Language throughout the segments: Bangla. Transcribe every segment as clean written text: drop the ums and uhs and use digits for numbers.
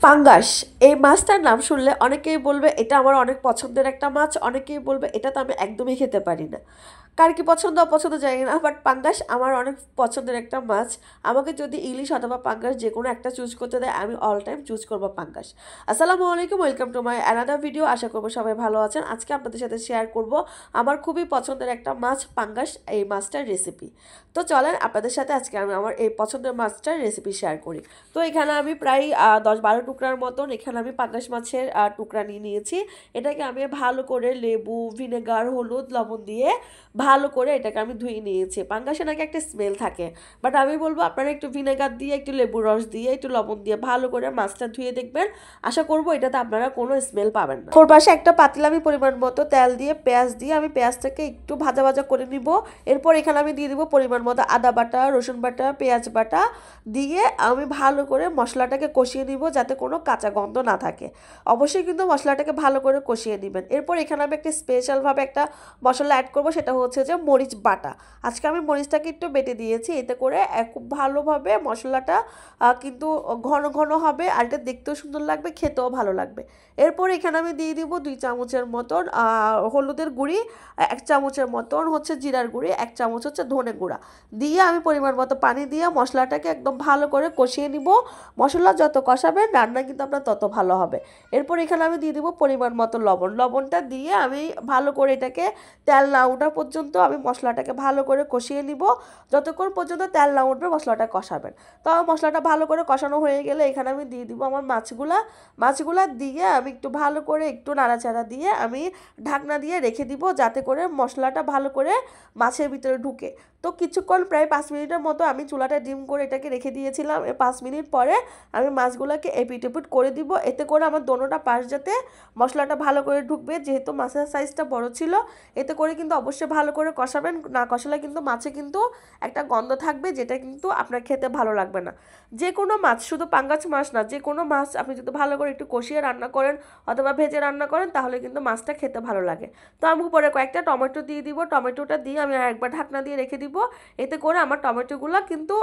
পাঙ্গাস এই মাছটার নাম শুনলে অনেকেই বলবে এটা আমার অনেক পছন্দের একটা মাছ, অনেকেই বলবে এটা তো আমি একদমই খেতে পারি না। কার কি পছন্দ অপছন্দ জানি না, বাট পাঙ্গাস আমার অনেক পছন্দের একটা মাছ। আমাকে যদি ইলিশ অথবা পাঙ্গাস যে কোনো একটা চুজ করতে দেয়, আমি অল টাইম চুজ করবো পাঙ্গাস। আসসালামু আলাইকুম, welcome to my another video. আশা করবো সবাই ভালো আছেন। আজকে আপনাদের সাথে শেয়ার করব আমার খুবই পছন্দের একটা মাছ পাঙ্গাস, এই মাছটার রেসিপি। তো চলেন আপনাদের সাথে আজকে আমি আমার এই পছন্দের মাছটার রেসিপি শেয়ার করি। তো এখানে আমি প্রায় 10-12 টুকরার মতন এখানে আমি পাঙ্গাস মাছের টুকরা নিয়ে নিয়েছি। এটাকে আমি ভালো করে লেবু, ভিনেগার, হলুদ, লবণ দিয়ে ভালো করে এটাকে আমি ধুয়ে নিয়েছি। পাঙ্গাসে নাকি একটা স্মেল থাকে, বাট আমি বলবো আপনারা একটু ভিনেগার দিয়ে, একটু লেবুর রস দিয়ে, একটু লবণ দিয়ে ভালো করে মাছটা ধুয়ে দেখবেন। আশা করবো এটাতে আপনারা কোনো স্মেল পাবেন না। ওর পাশে একটা পাতিলে আমি পরিমাণ মতো তেল দিয়ে পেঁয়াজ দিয়ে আমি পেঁয়াজটাকে একটু ভাজা ভাজা করে নিব। এরপর এখানে আমি দিয়ে দিব পরিমাণ মতো আদা বাটা, রসুন বাটা, পেঁয়াজ বাটা দিয়ে আমি ভালো করে মশলাটাকে কষিয়ে নিব, যাতে কোনো কাঁচা গন্ধ না থাকে। অবশ্যই কিন্তু মশলাটাকে ভালো করে কষিয়ে নেবেন। এরপর এখানে আমি একটা স্পেশালভাবে একটা মশলা অ্যাড করব, সেটা হচ্ছে যে মরিচ বাটা। আজকে আমি মরিচটাকে একটু বেটে দিয়েছি, এতে করে খুব ভালোভাবে মশলাটা কিন্তু ঘন ঘন হবে, আর এটা দেখতেও সুন্দর লাগবে, খেতেও ভালো লাগবে। এরপর এখানে আমি দিয়ে দিব 2 চামচের মতন হলুদের গুঁড়ি, 1 চামচের মতন হচ্ছে জিরার গুঁড়ি, 1 চামচ হচ্ছে ধনে গুঁড়া দিয়ে আমি পরিমাণ মতো পানি দিয়ে মশলাটাকে একদম ভালো করে কষিয়ে নিব। মশলা যত কষাবেন রান্না কিন্তু আপনার তত ভালো হবে। এরপর এখানে আমি দিয়ে দিব পরিমাণ মতো লবণ। লবণটা দিয়ে আমি ভালো করে এটাকে তেল না ওঠা পর্যন্ত আমি মশলাটাকে ভালো করে কষিয়ে নিব। যতক্ষণ পর্যন্ত তেল না উঠবে মশলাটা কষাবেন। তো মশলাটা ভালো করে কষানো হয়ে গেলে এখানে আমি দিয়ে দিব আমার মাছগুলা দিয়ে আমি একটু ভালো করে একটু নাড়াচাড়া দিয়ে আমি ঢাকনা দিয়ে রেখে দিব, যাতে করে মশলাটা ভালো করে মাছের ভিতরে ঢুকে। তো কিছুক্ষণ প্রায় 5 মিনিটের মতো আমি চুলাটা ডিম করে এটাকে রেখে দিয়েছিলাম। 5 মিনিট পরে আমি মাছগুলোকে এপিট এপিট করে দিব, এতে করে আমার দোনোটা পাশ যাতে মশলাটা ভালো করে ঢুকবে। যেহেতু মাছের সাইজটা বড় ছিল, এতে করে কিন্তু অবশ্যই ভালো করে কষাবেন, না কষালে কিন্তু মাছে কিন্তু একটা গন্ধ থাকবে, যেটা কিন্তু আপনার খেতে ভালো লাগবে না। যে কোনো মাছ, শুধু পাঙ্গাস মাছ না, যে কোনো মাছ আপনি যদি ভালো করে একটু কষিয়ে রান্না করেন অথবা ভেজে রান্না করেন, তাহলে কিন্তু মাছটা খেতে ভালো লাগে। তো আমি উপরে কয়েকটা টমেটো দিয়ে দিব, টমেটোটা দিয়ে আমি একবার ঢাকনা দিয়ে রেখে দিব, এতে করে আমার টমেটোগুলো কিন্তু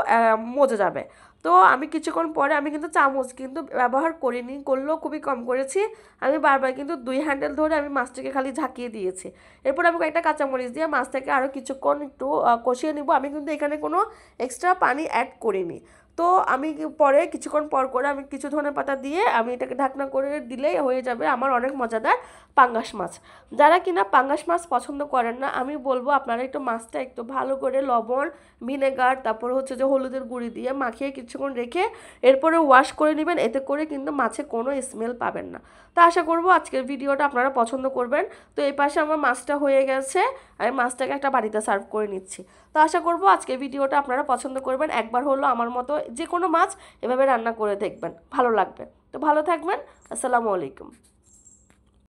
মজে যাবে। তো আমি কিছুক্ষণ পরে আমি কিন্তু চামচ কিন্তু ব্যবহার করিনি, করলেও খুবই কম করেছি। আমি বারবার কিন্তু 2 হ্যান্ডেল ধরে আমি মাছটাকে খালি ঝাঁকিয়ে দিয়েছি। এরপর আমি কয়েকটা কাঁচামরিচ দিয়ে মাছটাকে আরও কিছুক্ষণ একটু কষিয়ে নিব। আমি কিন্তু এখানে কোনো এক্সট্রা পানি অ্যাড করিনি। তো আমি পরে কিছুক্ষণ পর করে আমি কিছু ধনেপাতা দিয়ে আমি এটাকে ঢাকনা করে দিলেই হয়ে যাবে আমার অনেক মজাদার পাঙ্গাস মাছ। যারা কিনা পাঙ্গাস মাছ পছন্দ করেন না, আমি বলবো আপনারা একটু মাছটা একটু ভালো করে লবণ, ভিনেগার, তারপর হচ্ছে যে হলুদের গুঁড়ি দিয়ে মাখিয়ে কিছুক্ষণ রেখে এরপরে ওয়াশ করে নেবেন, এতে করে কিন্তু মাছে কোনো স্মেল পাবেন না। তো আশা করবো আজকের ভিডিওটা আপনারা পছন্দ করবেন। তো এই পাশে আমার মাছটা হয়ে গেছে, আমি মাছটাকে একটা বাড়িতে সার্ভ করে নিচ্ছি। তো আশা করবো আজকের ভিডিওটা আপনারা পছন্দ করবেন। একবার হলো আমার মতো যে কোনো মাছ এভাবে রান্না করে দেখবেন, ভালো লাগবে। তো ভালো থাকবেন। আসসালামু আলাইকুম।